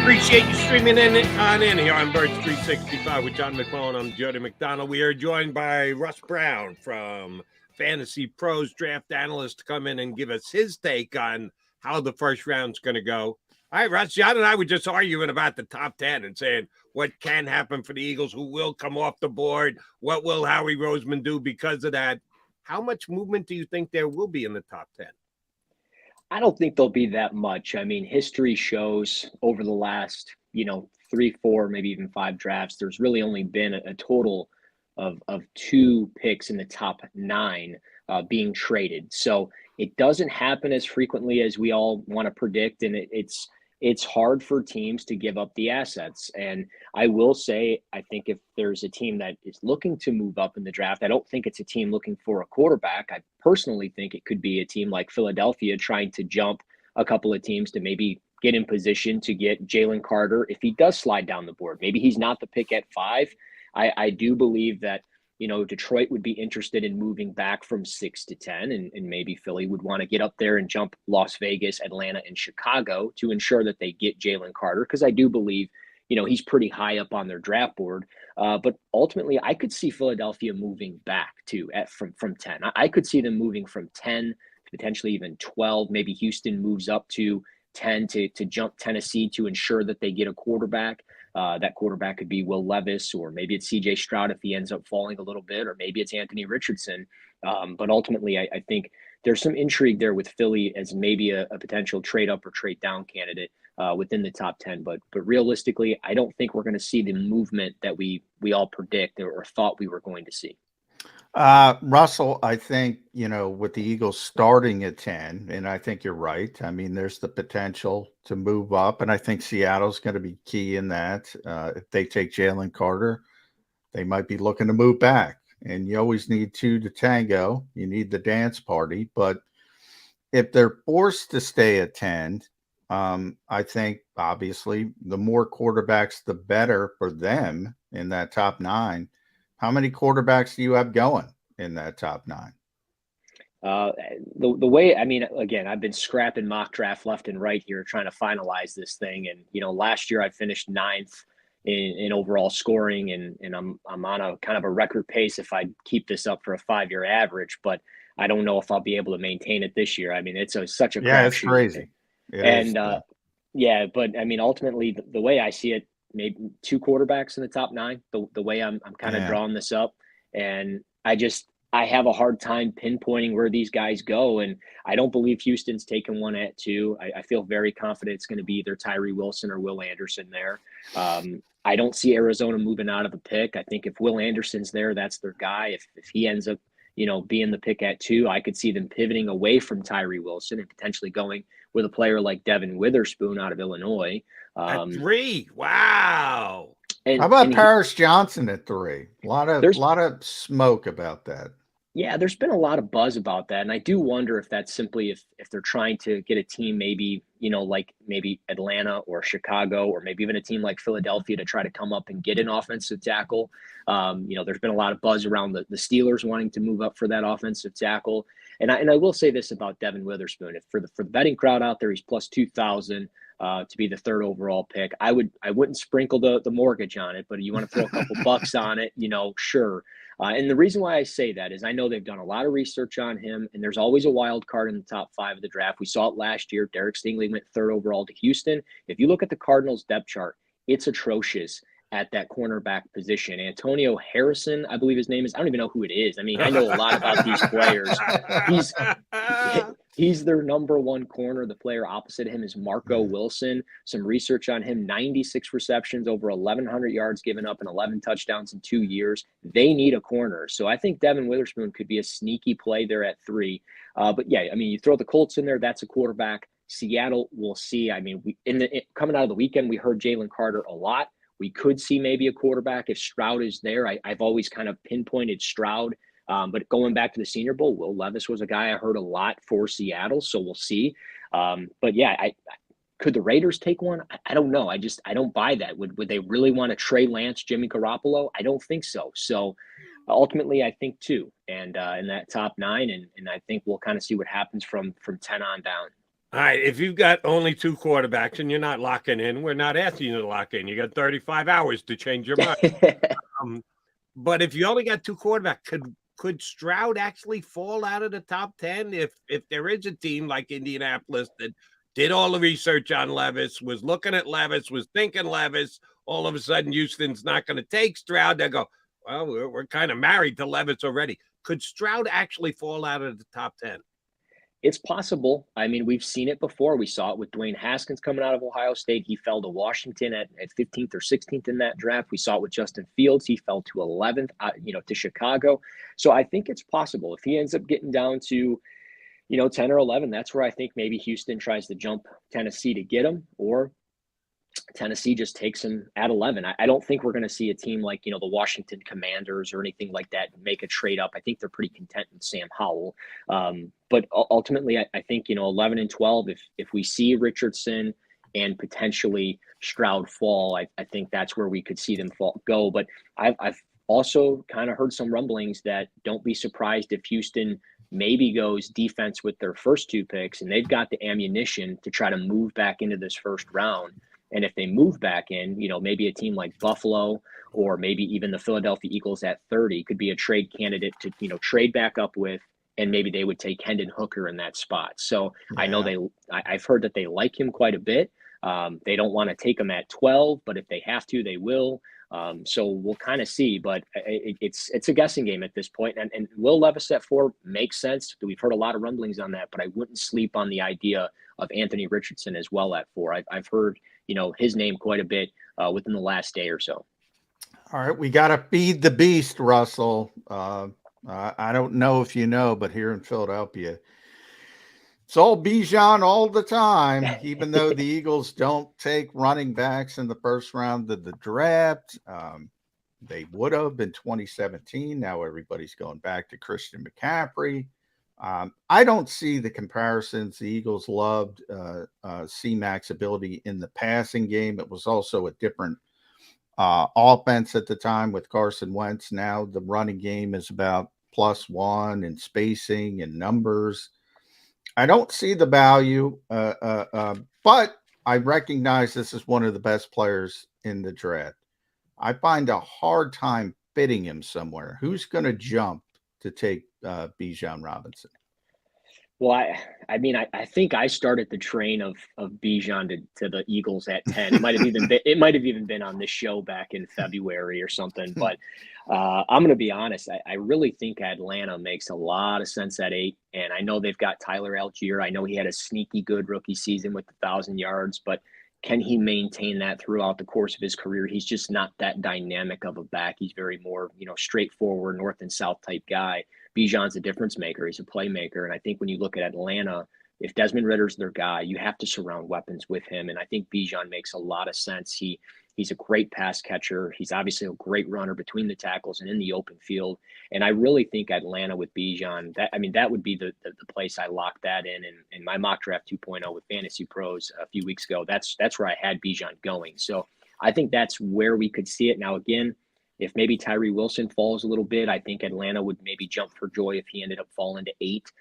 Appreciate you streaming in here on Birds 365 with John McMullen. I'm Jody McDonald. We are joined by Russ Brown from Fantasy Pros, draft analyst, to come in and give us his take on how the first round's going to go. All right, Russ, John and I were just arguing about the top 10 and saying what can happen for the Eagles, who will come off the board, what will Howie Roseman do because of that. How much movement do you think there will be in the top 10? I don't think there'll be that much. I mean, history shows over the last, 3, 4, maybe even 5 drafts, there's really only been a total of 2 picks in the top 9 being traded. So it doesn't happen as frequently as we all want to predict, and it's hard for teams to give up the assets. And I will say, I think if there's a team that is looking to move up in the draft, I don't think it's a team looking for a quarterback. I personally think it could be a team like Philadelphia trying to jump a couple of teams to maybe get in position to get Jalen Carter if he does slide down the board. Maybe he's not the pick at 5. I do believe that, Detroit would be interested in moving back from 6 to 10, and maybe Philly would want to get up there and jump Las Vegas, Atlanta, and Chicago to ensure that they get Jalen Carter, because I do believe, he's pretty high up on their draft board. But ultimately, I could see Philadelphia moving back from 10. I could see them moving from 10 to potentially even 12. Maybe Houston moves up to 10 to jump Tennessee to ensure that they get a quarterback. That quarterback could be Will Levis, or maybe it's C.J. Stroud if he ends up falling a little bit, or maybe it's Anthony Richardson. But ultimately, I think there's some intrigue there with Philly as maybe a potential trade up or trade down candidate within the top 10. But realistically, I don't think we're going to see the movement that we all predict or thought we were going to see. Russell, I think, with the Eagles starting at 10, and I think you're right. I mean, there's the potential to move up, and I think Seattle's going to be key in that. If they take Jalen Carter, they might be looking to move back. And you always need 2 to tango. You need the dance party. But if they're forced to stay at 10, I think, obviously, the more quarterbacks, the better for them in that top 9. How many quarterbacks do you have going in that top 9? The way, I mean, again, I've been scrapping mock draft left and right here, trying to finalize this thing. And, last year I finished 9th in overall scoring, and I'm on a kind of a record pace if I keep this up for a 5-year average, but I don't know if I'll be able to maintain it this year. I mean, it's such a it's crazy. But I mean, ultimately the way I see it, maybe 2 quarterbacks in the top 9, the way I'm kind of drawing this up. And I have a hard time pinpointing where these guys go. And I don't believe Houston's taken one at 2. I feel very confident it's going to be either Tyree Wilson or Will Anderson there. I don't see Arizona moving out of the pick. I think if Will Anderson's there, that's their guy. If he ends up, being the pick at 2, I could see them pivoting away from Tyree Wilson and potentially going with a player like Devin Witherspoon out of Illinois. At 3, wow. How about Paris Johnson at 3? A lot of smoke about that. Yeah, there's been a lot of buzz about that, and I do wonder if that's simply if they're trying to get a team, maybe like maybe Atlanta or Chicago, or maybe even a team like Philadelphia to try to come up and get an offensive tackle. There's been a lot of buzz around the Steelers wanting to move up for that offensive tackle. And I will say this about Devin Witherspoon: for the betting crowd out there, he's plus 2,000 to be the 3rd overall pick. I wouldn't sprinkle the mortgage on it, but you want to throw a couple bucks on it, sure. And the reason why I say that is I know they've done a lot of research on him, and there's always a wild card in the top 5 of the draft. We saw it last year. Derek Stingley went 3rd overall to Houston. If you look at the Cardinals' depth chart, it's atrocious at that cornerback position. Antonio Harrison, I believe his name is. I don't even know who it is. I mean, I know a lot about these players. He's their number 1 corner. The player opposite him is Marco Wilson. Some research on him: 96 receptions, over 1,100 yards given up, and 11 touchdowns in 2 years. They need a corner. So I think Devin Witherspoon could be a sneaky play there at 3. But yeah, I mean, you throw the Colts in there, that's a quarterback. Seattle, we'll see. I mean, coming out of the weekend, we heard Jalen Carter a lot. We could see maybe a quarterback if Stroud is there. I've always kind of pinpointed Stroud. But going back to the Senior Bowl, Will Levis was a guy I heard a lot for Seattle, so we'll see. But yeah, could the Raiders take one? I don't know. I don't buy that. Would they really want to Trey Lance, Jimmy Garoppolo? I don't think so. So ultimately, I think 2, and in that top 9, and I think we'll kind of see what happens from 10 on down. All right, if you've got only 2 quarterbacks and you're not locking in, we're not asking you to lock in. You got 35 hours to change your mind. But if you only got 2 quarterbacks, could Stroud actually fall out of the top 10 if there is a team like Indianapolis that did all the research on Levis, was looking at Levis, was thinking Levis, all of a sudden Houston's not going to take Stroud, they go, well, we're kind of married to Levis already. Could Stroud actually fall out of the top 10? It's possible. I mean, we've seen it before. We saw it with Dwayne Haskins coming out of Ohio State. He fell to Washington at 15th or 16th in that draft. We saw it with Justin Fields. He fell to 11th, to Chicago. So I think it's possible. If he ends up getting down to, 10 or 11, that's where I think maybe Houston tries to jump Tennessee to get him, or Tennessee just takes him at 11. I don't think we're going to see a team like, the Washington Commanders or anything like that make a trade up. I think they're pretty content with Sam Howell. But ultimately, I think, 11 and 12, if we see Richardson and potentially Stroud fall, I think that's where we could see them go. But I've also kind of heard some rumblings that don't be surprised if Houston maybe goes defense with their first 2 picks, and they've got the ammunition to try to move back into this first round. And if they move back in, maybe a team like Buffalo or maybe even the Philadelphia Eagles at 30 could be a trade candidate to, trade back up with, and maybe they would take Hendon Hooker in that spot. So yeah. I know I've heard that they like him quite a bit. They don't want to take him at 12, but if they have to, they will. So we'll kind of see, but it's a guessing game at this point. And Will Levis at 4 makes sense. We've heard a lot of rumblings on that, but I wouldn't sleep on the idea of Anthony Richardson as well at 4. I've heard, his name quite a bit within the last day or so. All right, we got to feed the beast, Russell. I don't know if you know, but here in Philadelphia, it's all Bijan all the time, even though the Eagles don't take running backs in the first round of the draft. They would have in 2017. Now everybody's going back to Christian McCaffrey. I don't see the comparisons. The Eagles loved C-Mac's ability in the passing game. It was also a different offense at the time with Carson Wentz. Now the running game is about +1 and spacing and numbers. I don't see the value, but I recognize this is one of the best players in the draft. I find a hard time fitting him somewhere. Who's going to jump to take Bijan Robinson? Well, I think I started the train of Bijan to the Eagles at 10. It might have even been on this show back in February or something. But I'm going to be honest. I really think Atlanta makes a lot of sense at 8. And I know they've got Tyler Algier. I know he had a sneaky good rookie season with 1,000 yards, but can he maintain that throughout the course of his career? He's just not that dynamic of a back. He's very more, straightforward north and south type guy. Bijan's a difference maker. He's a playmaker. And I think when you look at Atlanta, if Desmond Ritter's their guy, you have to surround weapons with him. And I think Bijan makes a lot of sense. He's a great pass catcher. He's obviously a great runner between the tackles and in the open field. And I really think Atlanta with Bijan, that would be the place I locked that in my mock draft 2.0 with Fantasy Pros a few weeks ago. That's where I had Bijan going. So I think that's where we could see it. Now, again, if maybe Tyree Wilson falls a little bit, I think Atlanta would maybe jump for joy if he ended up falling to 8.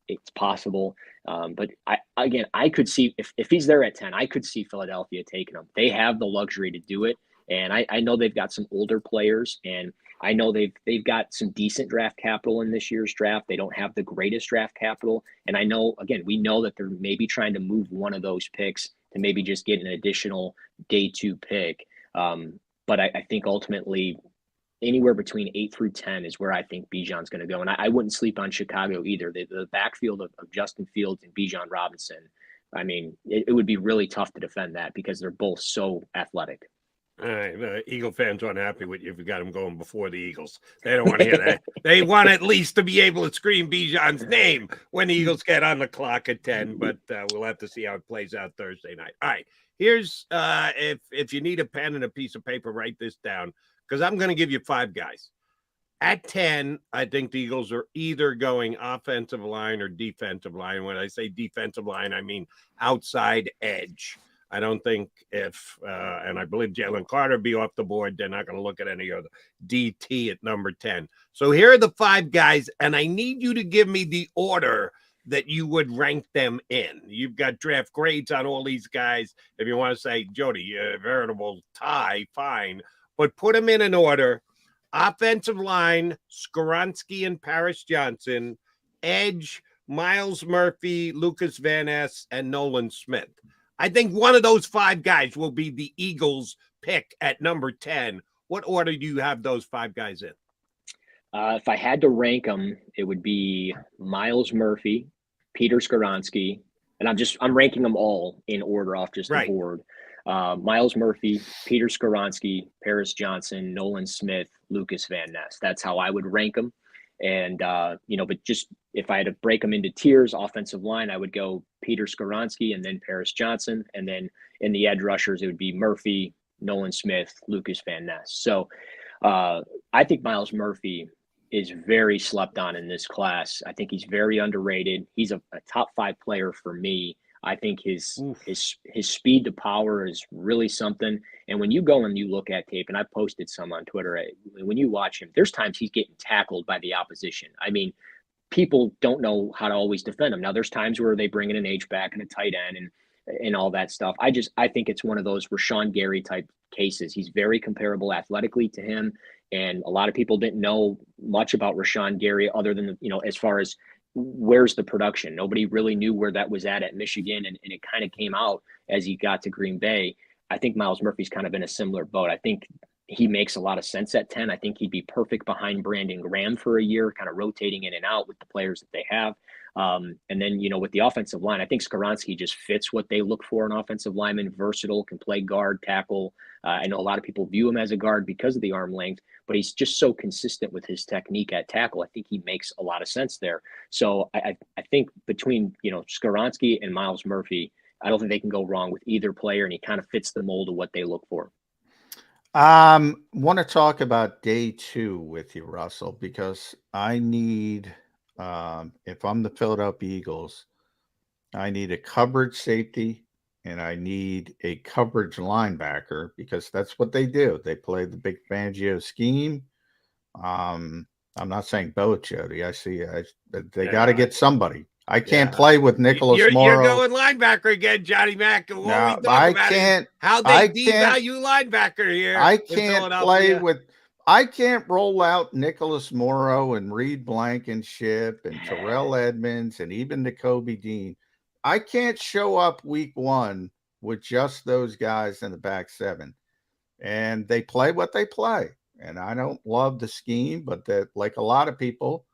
It's possible. But I could see if he's there at 10, I could see Philadelphia taking him. They have the luxury to do it. And I know they've got some older players, and I know they've got some decent draft capital in this year's draft. They don't have the greatest draft capital. And I know, again, we know that they're maybe trying to move one of those picks to maybe just get an additional day 2 pick. But I think ultimately anywhere between 8 through 10 is where I think Bijan's going to go. And I wouldn't sleep on Chicago either. The backfield of Justin Fields and Bijan Robinson, I mean, it would be really tough to defend that because they're both so athletic. All right, the Eagle fans aren't happy with you if you got them going before the Eagles. They don't want to hear that. They want at least to be able to scream Bijan's name when the Eagles get on the clock at 10, but we'll have to see how it plays out Thursday night. All right, here's if you need a pen and a piece of paper, write this down because I'm going to give you 5 guys. At 10, I think the Eagles are either going offensive line or defensive line. When I say defensive line, I mean outside edge. I don't think and I believe Jalen Carter be off the board. They're not going to look at any other DT at number 10. So here are the 5 guys, and I need you to give me the order that you would rank them in? You've got draft grades on all these guys. If you want to say, Jody, a veritable tie, fine. But put them in an order. Offensive line, Skoronski and Paris Johnson. Edge, Miles Murphy, Lucas Van Ness, and Nolan Smith. I think one of those 5 guys will be the Eagles' pick at number 10. What order do you have those 5 guys in? If I had to rank them, it would be Miles Murphy, Peter Skoronski, and I'm ranking them all in order off just the board. Miles Murphy, Peter Skoronski, Paris Johnson, Nolan Smith, Lucas Van Ness. That's how I would rank them. And, but just if I had to break them into tiers, offensive line, I would go Peter Skoronski and then Paris Johnson. And then in the edge rushers, it would be Murphy, Nolan Smith, Lucas Van Ness. So I think Miles Murphy is very slept on in this class. I think he's very underrated. He's a top 5 player for me. I think his speed to power is really something. And when you go and you look at tape, and I posted some on Twitter, when you watch him, there's times he's getting tackled by the opposition. I mean, people don't know how to always defend him. Now, there's times where they bring in an H-back and a tight end and all that stuff. I think it's one of those Rashawn Gary type cases. He's very comparable athletically to him. And a lot of people didn't know much about Rashawn Gary other than, as far as where's the production. Nobody really knew where that was at Michigan. And it kind of came out as he got to Green Bay. I think Miles Murphy's kind of in a similar boat. I think he makes a lot of sense at 10. I think he'd be perfect behind Brandon Graham for a year, kind of rotating in and out with the players that they have. And then, with the offensive line, I think Skoronski just fits what they look for in offensive lineman, versatile, can play guard, tackle. I know a lot of people view him as a guard because of the arm length, but he's just so consistent with his technique at tackle. I think he makes a lot of sense there. So I think between, Skoronski and Miles Murphy, I don't think they can go wrong with either player, and he kind of fits the mold of what they look for. Want to talk about day 2 with you, Russell, because I need, if I'm the Philadelphia Eagles, I need a coverage safety and I need a coverage linebacker, because that's what they do. They play the big Fangio scheme. I'm not saying both, Jody. They got to get somebody. I can't play with Nicholas Morrow. You're going linebacker again, Johnny Mack. No, I can't. How they devalue linebacker here. I can't I can't roll out Nicholas Morrow and Reed Blankenship and Terrell Edmonds and even Nakobe Dean. I can't show up week 1 with just those guys in the back 7. And they play what they play. And I don't love the scheme, but that, like a lot of people,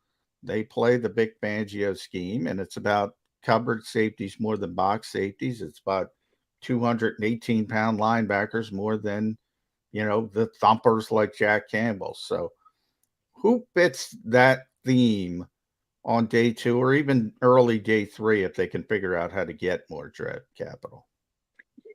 they play the big Fangio scheme, and it's about coverage safeties more than box safeties. It's about 218-pound linebackers more than, the thumpers like Jack Campbell. So who fits that theme on day 2 or even early day 3 if they can figure out how to get more draft capital?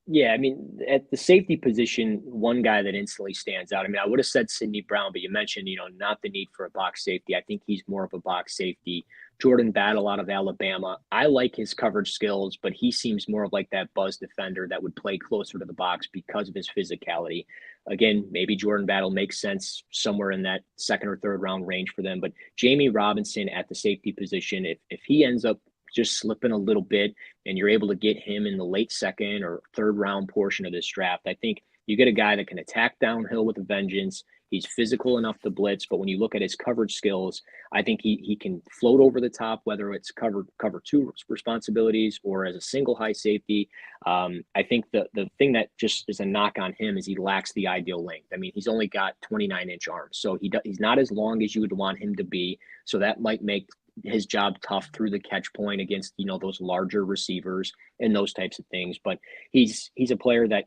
Yeah, I mean, at the safety position, one guy that instantly stands out. I mean, I would have said Sidney Brown, but you mentioned, not the need for a box safety. I think he's more of a box safety. Jordan Battle out of Alabama. I like his coverage skills, but he seems more of like that buzz defender that would play closer to the box because of his physicality. Again, maybe Jordan Battle makes sense somewhere in that 2nd or 3rd round range for them. But Jamie Robinson at the safety position, if he ends up just slipping a little bit and you're able to get him in the late 2nd or 3rd round portion of this draft, I think you get a guy that can attack downhill with a vengeance. He's physical enough to blitz, but when you look at his coverage skills, I think he can float over the top, whether it's cover 2 responsibilities or as a single high safety. I think the thing that just is a knock on him is he lacks the ideal length. I mean, he's only got 29-inch arms, so he's not as long as you would want him to be. So that might make his job tough through the catch point against, those larger receivers and those types of things. But he's a player that,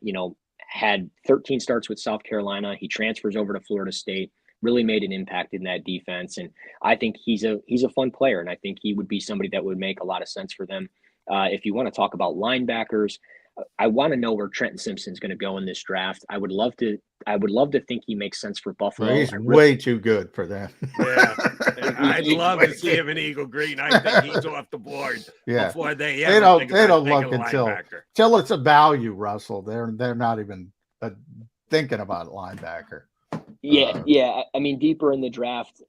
had 13 starts with South Carolina. He transfers over to Florida State, really made an impact in that defense. And I think he's a fun player. And I think he would be somebody that would make a lot of sense for them. If you want to talk about linebackers, I want to know where Trenton Simpson's going to go in this draft. I would love to think he makes sense for Buffalo. Well, he's way too good for them. Yeah. I'd love to see him in Eagle Green. I think he's off the board before they don't look until it's a value, Russell. They're not even thinking about linebacker. Yeah. I mean, deeper in the draft,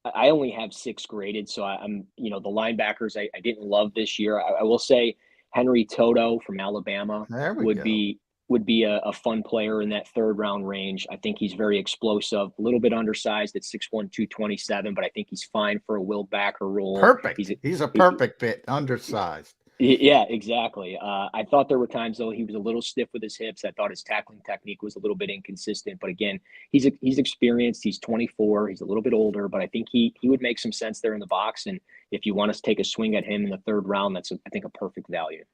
I only have 6 graded, so I'm the linebackers I didn't love this year. I will say Henry Toto from Alabama There we would go. be a fun player in that 3rd round range. I think he's very explosive, a little bit undersized at 6'1", 227, but I think he's fine for a Will Backer role. Perfect. He's a perfect fit, undersized. Yeah, exactly. I thought there were times though he was a little stiff with his hips. I thought his tackling technique was a little bit inconsistent. But again, he's experienced. He's 24. He's a little bit older, but I think he would make some sense there in the box. And if you want us to take a swing at him in the 3rd round, that's I think a perfect value.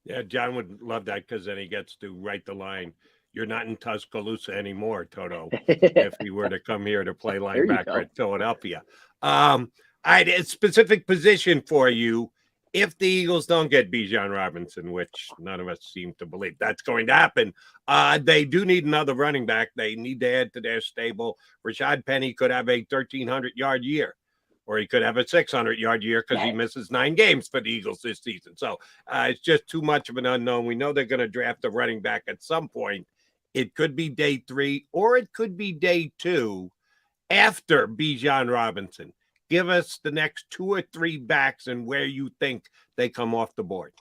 Yeah, John would love that because then he gets to write the line. You're not in Tuscaloosa anymore, Toto. If he were to come here to play linebacker at Philadelphia. A specific position for you. If the Eagles don't get Bijan Robinson, which none of us seem to believe that's going to happen, they do need another running back. They need to add to their stable. Rashad Penny could have a 1,300-yard year, or he could have a 600-yard year because he misses 9 games for the Eagles this season. So it's just too much of an unknown. We know they're going to draft a running back at some point. It could be day 3, or it could be day 2 after Bijan Robinson. Give us the next 2 or 3 backs and where you think they come off the board.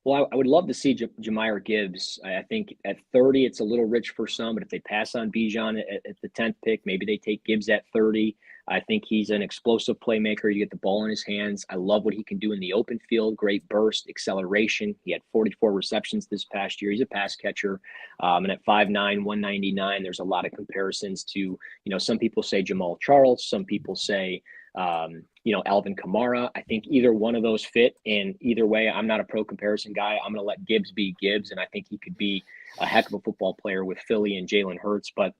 Well, I would love to see Jahmyr Gibbs. I think at 30, it's a little rich for some, but if they pass on Bijan at the 10th pick, maybe they take Gibbs at 30. I think he's an explosive playmaker. You get the ball in his hands. I love what he can do in the open field. Great burst, acceleration. He had 44 receptions this past year. He's a pass catcher. And at 5'9", 199, there's a lot of comparisons to, some people say Jamal Charles. Some people say, Alvin Kamara. I think either one of those fit. And either way, I'm not a pro comparison guy. I'm going to let Gibbs be Gibbs. And I think he could be a heck of a football player with Philly and Jalen Hurts. But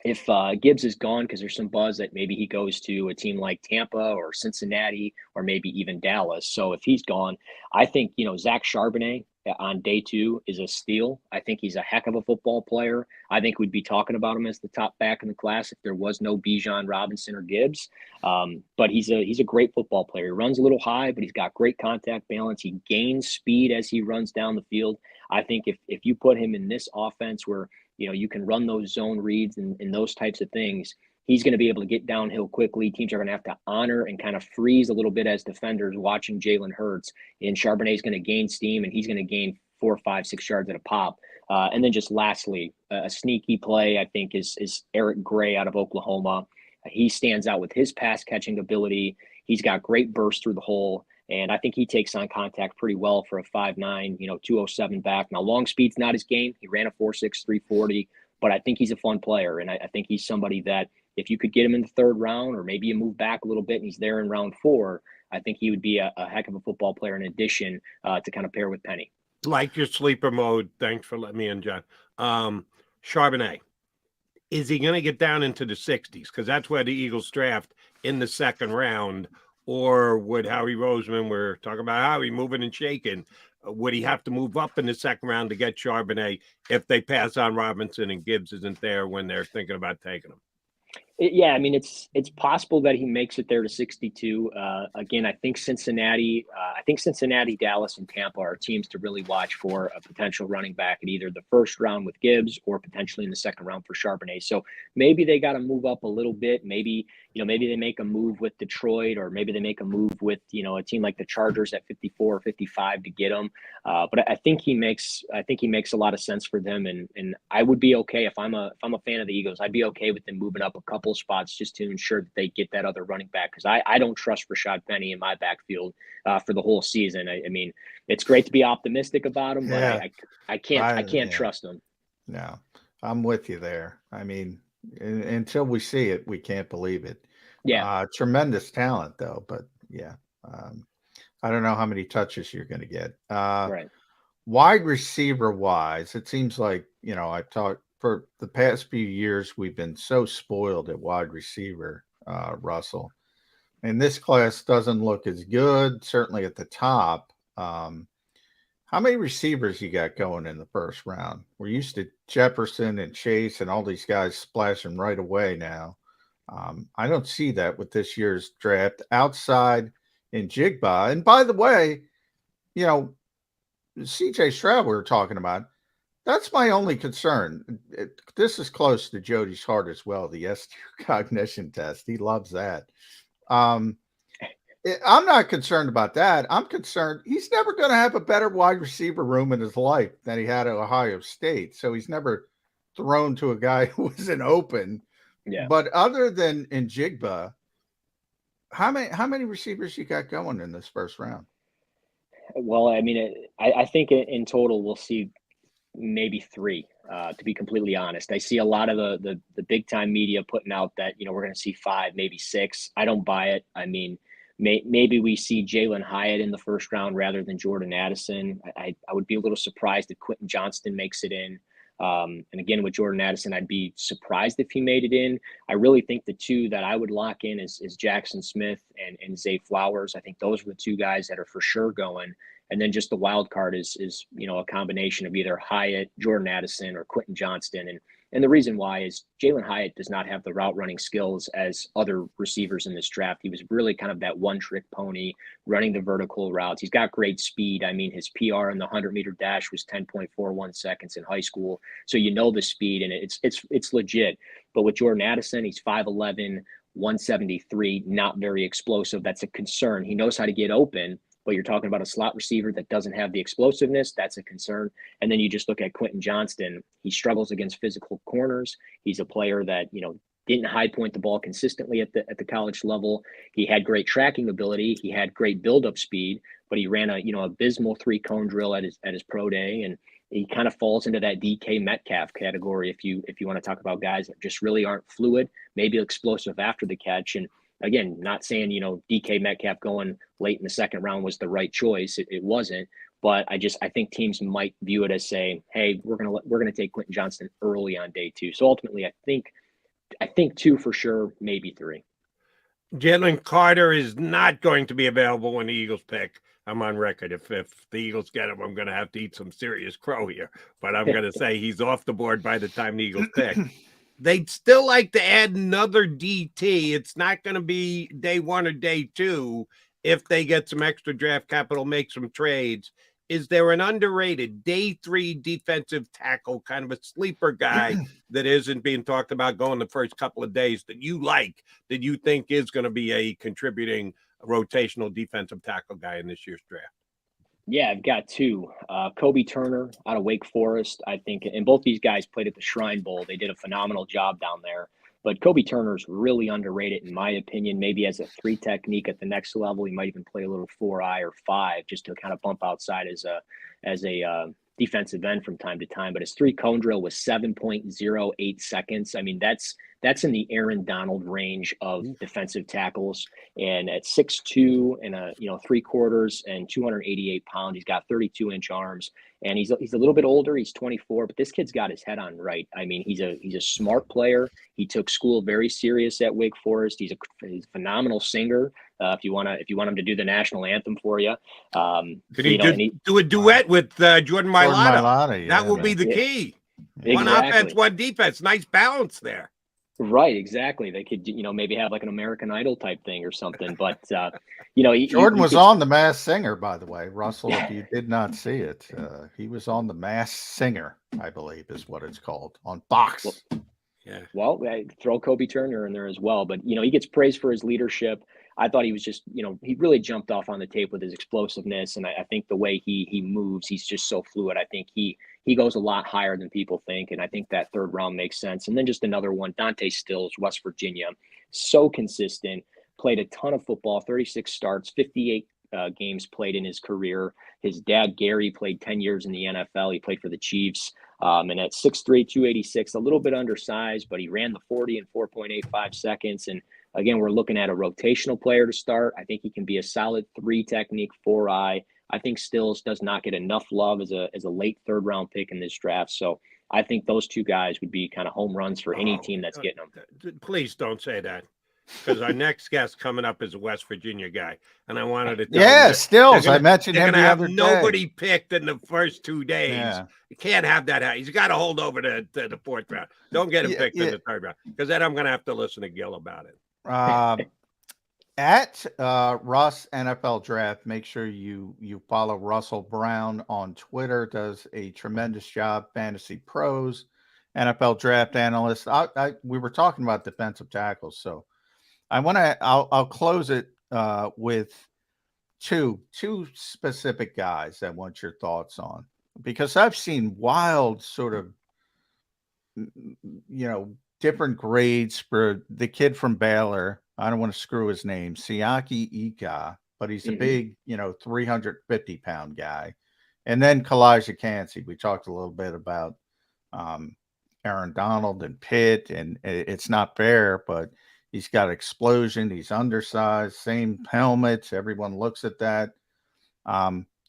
if Gibbs is gone, because there's some buzz that maybe he goes to a team like Tampa or Cincinnati or maybe even Dallas. So if he's gone, I think, Zach Charbonnet on day 2 is a steal. I think he's a heck of a football player. I think we'd be talking about him as the top back in the class if there was no Bijan Robinson or Gibbs. But he's a great football player. He runs a little high, but he's got great contact balance. He gains speed as he runs down the field. I think if you put him in this offense where, you can run those zone reads and those types of things, he's going to be able to get downhill quickly. Teams are going to have to honor and kind of freeze a little bit as defenders watching Jalen Hurts. And Charbonnet is going to gain steam, and he's going to gain 4, 5, 6 yards at a pop. And then just lastly, a sneaky play, I think, is Eric Gray out of Oklahoma. He stands out with his pass catching ability. He's got great burst through the hole. And I think he takes on contact pretty well for a 5'9", 207 back. Now, long speed's not his game. He ran a 4.6, 340, but I think he's a fun player. And I think he's somebody that if you could get him in the 3rd round, or maybe you move back a little bit and he's there in round 4, I think he would be a heck of a football player in addition to kind of pair with Penny. Like your sleeper mode. Thanks for letting me in, John. Charbonnet, is he going to get down into the 60s? Because that's where the Eagles draft in the 2nd round. Or would Howie Roseman, we're talking about Howie moving and shaking, would he have to move up in the 2nd round to get Charbonnet if they pass on Robinson and Gibbs isn't there when they're thinking about taking him? Yeah, I mean, it's possible that he makes it there to 62. Again, I think Cincinnati, Dallas, and Tampa are teams to really watch for a potential running back in either the 1st round with Gibbs or potentially in the 2nd round for Charbonnet. So maybe they got to move up a little bit. Maybe they make a move with Detroit, or maybe they make a move with, a team like the Chargers at 54 or 55 to get him. But I think he makes a lot of sense for them. And I would be okay if I'm a fan of the Eagles. I'd be okay with them moving up a couple spots just to ensure that they get that other running back, because I don't trust Rashad Penny in my backfield for the whole season. I mean, it's great to be optimistic about him, but I can't trust him. No, I'm with you there. I mean, until we see it, we can't believe it. Yeah, tremendous talent though, but yeah, I don't know how many touches you're going to get. Right. Wide receiver wise, it seems like, I've talked for the past few years, we've been so spoiled at wide receiver, Russell. And this class doesn't look as good, certainly at the top. How many receivers you got going in the 1st round? We're used to Jefferson and Chase and all these guys splashing right away now. I don't see that with this year's draft outside in Jigba. And by the way, CJ Stroud we were talking about, That's my only concern. This is close to Jody's heart as well. The S2 cognition test. He loves that. I'm not concerned about that. I'm concerned he's never going to have a better wide receiver room in his life than he had at Ohio State. So he's never thrown to a guy who wasn't open. Yeah. But other than Njigba, how many receivers you got going in this first round? Well, I mean, I think in total we'll see maybe 3. To be completely honest, I see a lot of the big time media putting out that we're going to see 5, maybe 6. I don't buy it. I mean, maybe we see Jalen Hyatt in the first round rather than Jordan Addison. I would be a little surprised if Quentin Johnston makes it in. And again, with Jordan Addison, I'd be surprised if he made it in. I really think the 2 that I would lock in is Jackson Smith and Zay Flowers. I think those are the 2 guys that are for sure going. And then just the wild card is a combination of either Hyatt, Jordan Addison, or Quentin Johnston. And the reason why is Jalen Hyatt does not have the route running skills as other receivers in this draft. He was really kind of that one-trick pony running the vertical routes. He's got great speed. I mean, his PR in the 100-meter dash was 10.41 seconds in high school. So the speed, and it's legit. But with Jordan Addison, he's 5'11", 173, not very explosive. That's a concern. He knows how to get open, but you're talking about a slot receiver that doesn't have the explosiveness. That's a concern. And then you just look at Quentin Johnston. He struggles against physical corners. He's a player that, didn't high point the ball consistently at the college level. He had great tracking ability. He had great build-up speed, but he ran a, abysmal 3-cone drill at his pro day. And he kind of falls into that DK Metcalf category. If you want to talk about guys that just really aren't fluid, maybe explosive after the catch. And again, not saying, DK Metcalf going late in the second round was the right choice. It wasn't, but I think teams might view it as saying, hey, we're going to take Quentin Johnston early on day 2. So ultimately, I think 2 for sure, maybe 3. Jalen Carter is not going to be available when the Eagles pick. I'm on record. If the Eagles get him, I'm going to have to eat some serious crow here. But I'm going to say he's off the board by the time the Eagles pick. They'd still like to add another DT. It's not going to be day 1 or day 2 if they get some extra draft capital, make some trades. Is there an underrated day 3 defensive tackle, kind of a sleeper guy that isn't being talked about going the first couple of days that you like, that you think is going to be a contributing rotational defensive tackle guy in this year's draft? Yeah, I've got 2. Kobe Turner out of Wake Forest, I think, and both these guys played at the Shrine Bowl. They did a phenomenal job down there. But Kobe Turner's really underrated, in my opinion, maybe as a 3 technique at the next level. He might even play a little 4-eye or 5 just to kind of bump outside as a defensive end from time to time. But his 3-cone drill was 7.08 seconds. I mean, that's in the Aaron Donald range of defensive tackles. And at 6'2" and 3/4 and 288 pounds, he's got 32-inch arms. And he's a little bit older. He's 24, but this kid's got his head on right. I mean, he's a smart player. He took school very serious at Wake Forest. He's a phenomenal singer. If you want him to do the national anthem for you, could he do a duet with Jordan Mailata? Yeah, that will be the key. Exactly. One offense, one defense. Nice balance there. Right, exactly. They could, maybe have like an American Idol type thing or something. But Jordan was on The Masked Singer, by the way, Russell. If you did not see it, he was on The Masked Singer, I believe, is what it's called, on Fox. Well, throw Kobe Turner in there as well. But he gets praised for his leadership. I thought he was just, he really jumped off on the tape with his explosiveness, and I think the way he moves, he's just so fluid. I think he goes a lot higher than people think, and I think that 3rd round makes sense. And then just another one, Dante Stills, West Virginia, so consistent, played a ton of football, 36 starts, 58 games played in his career. His dad, Gary, played 10 years in the NFL. He played for the Chiefs. And at 6'3", 286, a little bit undersized, but he ran the 40 in 4.85 seconds. And again, we're looking at a rotational player to start. I think he can be a solid 3 technique, 4-eye. I think Stills does not get enough love as a late 3rd round pick in this draft. So I think those 2 guys would be kind of home runs for any team that's getting them. Please don't say that, because our next guest coming up is a West Virginia guy, and I wanted to tell Stills. I mentioned him the other day. Nobody picked in the first 2 days. Yeah. You can't have that. He's got to hold over to the 4th round. Don't get him picked in the 3rd round, because then I'm going to have to listen to Gil about it. At Russ NFL Draft, make sure you follow Russell Brown on Twitter. Does a tremendous job. Fantasy Pros, NFL Draft Analyst. We were talking about defensive tackles, so I'll close it with two specific guys I want your thoughts on, because I've seen wild sort of different grades for the kid from Baylor. I don't want to screw his name, Siaki Ika, but he's a big, 350-pound guy. And then Kalijah Cansey. We talked a little bit about Aaron Donald and Pitt, and it's not fair, but he's got explosion. He's undersized, same helmets. Everyone looks at that.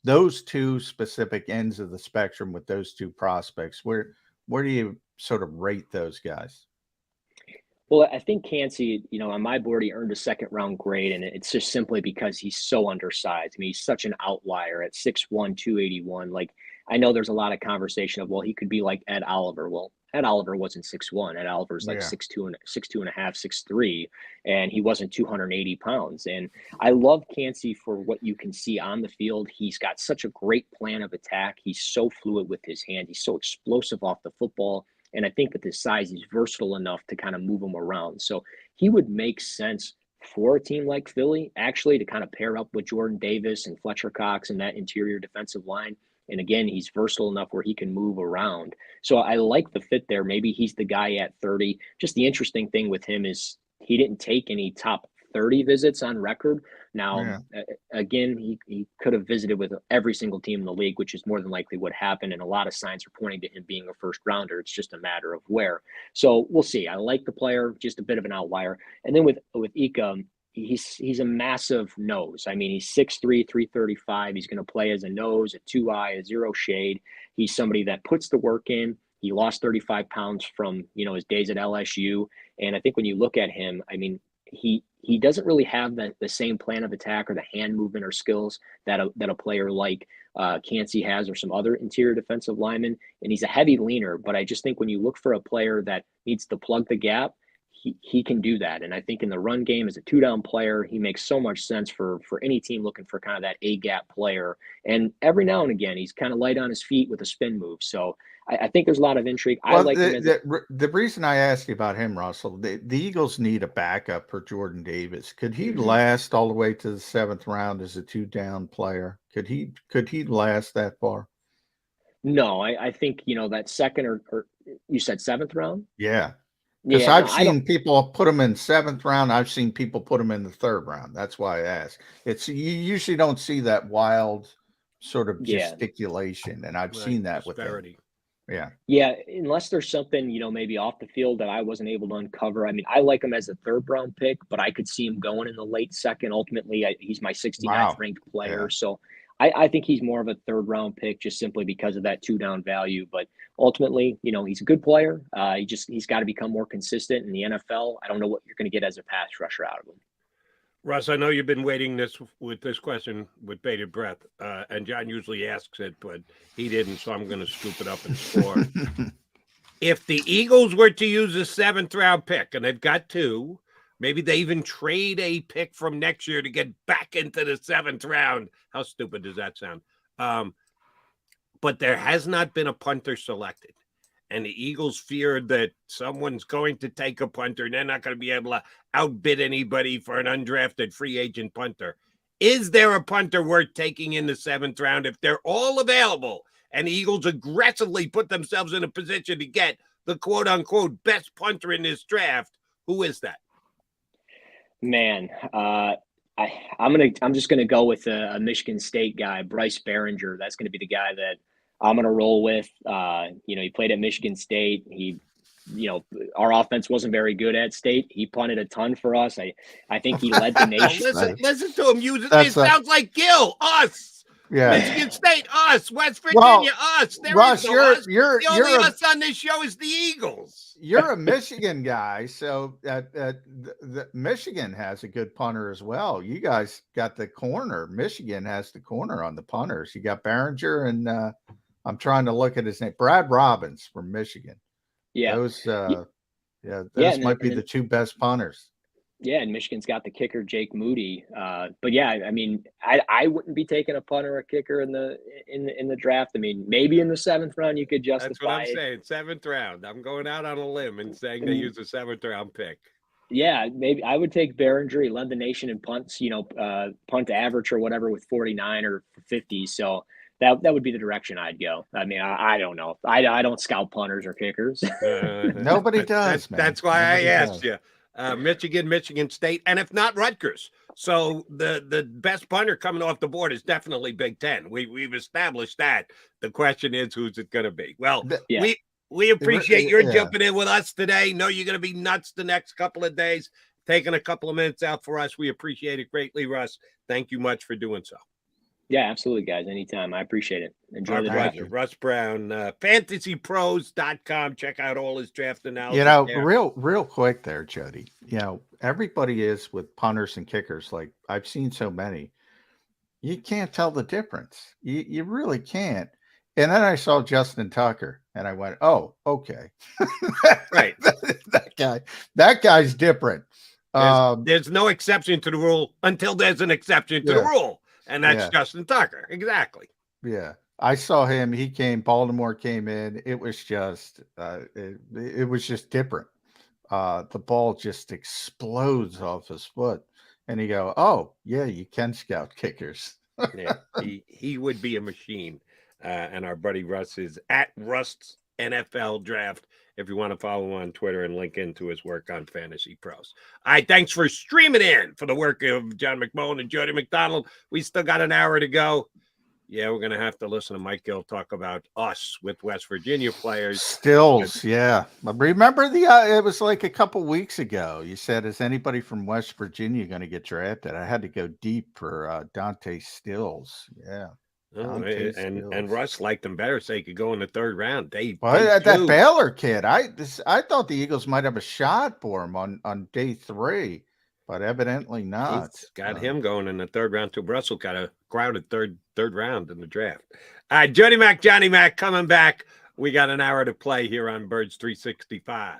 Those two specific ends of the spectrum with those two prospects, where do you sort of rate those guys? Well, I think Cansey, on my board, he earned a second-round grade, and it's just simply because he's so undersized. I mean, he's such an outlier at 6'1", 281. Like, I know there's a lot of conversation of, well, he could be like Ed Oliver. Well, Ed Oliver wasn't 6'1". Ed Oliver's like 6'2", 6'2.5", 6'3", and he wasn't 280 pounds. And I love Cansey for what you can see on the field. He's got such a great plan of attack. He's so fluid with his hand. He's so explosive off the football. And I think with his size, he's versatile enough to kind of move him around. So he would make sense for a team like Philly, actually, to kind of pair up with Jordan Davis and Fletcher Cox and that interior defensive line. And again, he's versatile enough where he can move around. So I like the fit there. Maybe he's the guy at 30. Just the interesting thing with him is he didn't take any top 30 visits on record. Now, again, he could have visited with every single team in the league, which is more than likely what happened. And a lot of signs are pointing to him being a first rounder. It's just a matter of where. So we'll see. I like the player, just a bit of an outlier. And then with Ika, he's a massive nose. I mean, he's 6'3", 335. He's going to play as a nose, a 2-eye, a zero shade. He's somebody that puts the work in. He lost 35 pounds from, his days at LSU. And I think when you look at him, I mean, he doesn't really have the same plan of attack or the hand movement or skills that a player like Cansey has or some other interior defensive lineman. And he's a heavy leaner, but I just think when you look for a player that needs to plug the gap, he can do that. And I think in the run game as a two-down player, he makes so much sense for any team looking for kind of that A-gap player. And every now and again, he's kind of light on his feet with a spin move. So I think there's a lot of intrigue. Well, I like the reason I asked you about him, Russell, the Eagles need a backup for Jordan Davis. Could he last all the way to the 7th round as a two-down player? Could he last that far? No, I think, that second or you said 7th round? Yeah. Because I've seen people put him in 7th round. I've seen people put him in the 3rd round. That's why I asked. You usually don't see that wild sort of gesticulation, and I've seen that with him. Yeah, unless there's something, maybe off the field that I wasn't able to uncover. I mean, I like him as a 3rd round pick, but I could see him going in the late 2nd. Ultimately, he's my 69th ranked player. Yeah. So I think he's more of a 3rd round pick just simply because of that two-down value. But ultimately, he's a good player. He's got to become more consistent in the NFL. I don't know what you're going to get as a pass rusher out of him. Russ, I know you've been waiting with this question with bated breath, and John usually asks it, but he didn't, so I'm going to scoop it up and score. If the Eagles were to use a 7th round pick, and they've got 2, maybe they even trade a pick from next year to get back into the 7th round. How stupid does that sound? But there has not been a punter selected. And the Eagles feared that someone's going to take a punter and they're not going to be able to outbid anybody for an undrafted free agent punter. Is there a punter worth taking in the 7th round if they're all available and the Eagles aggressively put themselves in a position to get the quote unquote best punter in this draft? Who is that? Man, I'm just gonna go with a Michigan State guy, Bryce Behringer. That's gonna be the guy that I'm going to roll with. He played at Michigan State. Our offense wasn't very good at State. He punted a ton for us. I think he led the nation. listen to him use it. It sounds like Gil, us. Yeah. Michigan State, us. West Virginia, us. Russ, us. The only us on this show is the Eagles. You're a Michigan guy, so the Michigan has a good punter as well. You guys got the corner. Michigan has the corner on the punters. You got Behringer and I'm trying to look at his name. Brad Robbins from Michigan. Yeah. Those might be the 2 best punters. Yeah, and Michigan's got the kicker Jake Moody. But yeah, I mean, I wouldn't be taking a punter or a kicker in the draft. I mean, maybe in the 7th round you could That's what I'm justify it. saying. 7th round. I'm going out on a limb and saying they use a 7th round pick. Yeah, maybe I would take Behringer, led the nation in punts, punt to average or whatever with 49 or 50. So that would be the direction I'd go. I mean, I don't know. I don't scout punters or kickers. Nobody does, man. That's why Nobody I asked does. you. Michigan State, and if not Rutgers. So the best punter coming off the board is definitely Big Ten. We've established that. The question is, who's it going to be? Well, Yeah. we appreciate your Yeah. jumping in with us today. Know you're going to be nuts the next couple of days, taking a couple of minutes out for us. We appreciate it greatly, Russ. Thank you much for doing so. Yeah, absolutely, guys. Anytime. I appreciate it. Enjoy Our the pleasure. draft. Russ Brown, fantasypros.com. Check out all his draft analysis. You know, there. real quick there, Jody. You know, everybody is with punters and kickers. Like I've seen so many, you can't tell the difference. You really can't. And then I saw Justin Tucker, and I went, "Oh, okay, Right. that guy's different." There's no exception to the rule until there's an exception to the rule, and that's Justin Tucker. Exactly. Yeah, I saw him. He came. Baltimore came in. It was just, it was just different. The ball just explodes off his foot, and you go, "Oh, yeah, you can scout kickers." Yeah, he would be a machine. And our buddy Russ is at Rust's NFL Draft. If you want to follow him on Twitter and link into his work on Fantasy Pros. All right, thanks for streaming in for the work of John McMullen and Jody McDonald. We still got an hour to go. Yeah, we're going to have to listen to Mike Gill talk about us with West Virginia players. Stills, yeah. Remember it was like a couple weeks ago. You said, is anybody from West Virginia going to get drafted? I had to go deep for Dante Stills. Yeah. Oh, and Russ liked him better, so he could go in the 3rd round. That Baylor kid, I thought the Eagles might have a shot for him on day 3, but evidently not. He's got him going in the 3rd round too. Russell got a crowded third round in the draft. All right, Johnny Mac coming back. We got an hour to play here on Birds 365.